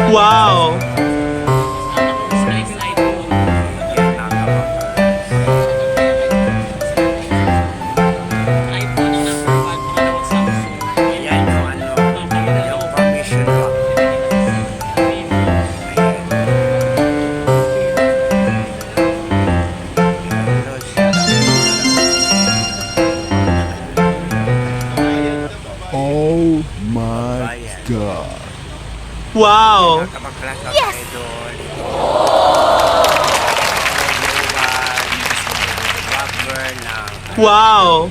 Wow! Yan yung ano, yung permission rock. Oh my God. Wow! Yes! Proper ng Wow!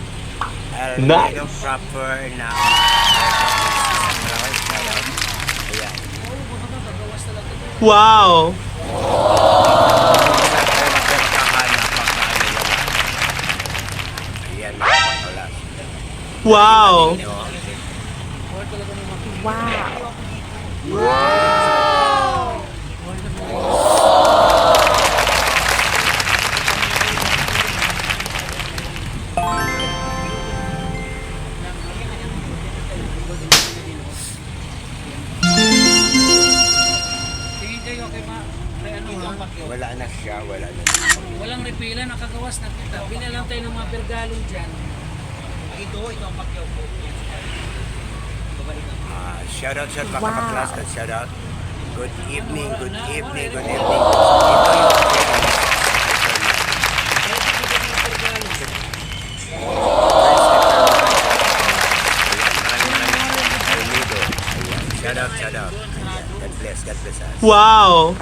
Nice. Nice. Proper ng ayan. Wow! Ayan, nakapakalas. Wow! Tingin kayo kay kay ano ha? Wala na siya, wala na. Walang repilan, nakagawas na kita. Bili lang tayo ng mga pergalon dyan. Ito ang pakyaw ko. Shout out sa mga kapaklas. Shout out. Good evening, good evening, good evening. Ito yung shout out, shout out. God bless us. Wow!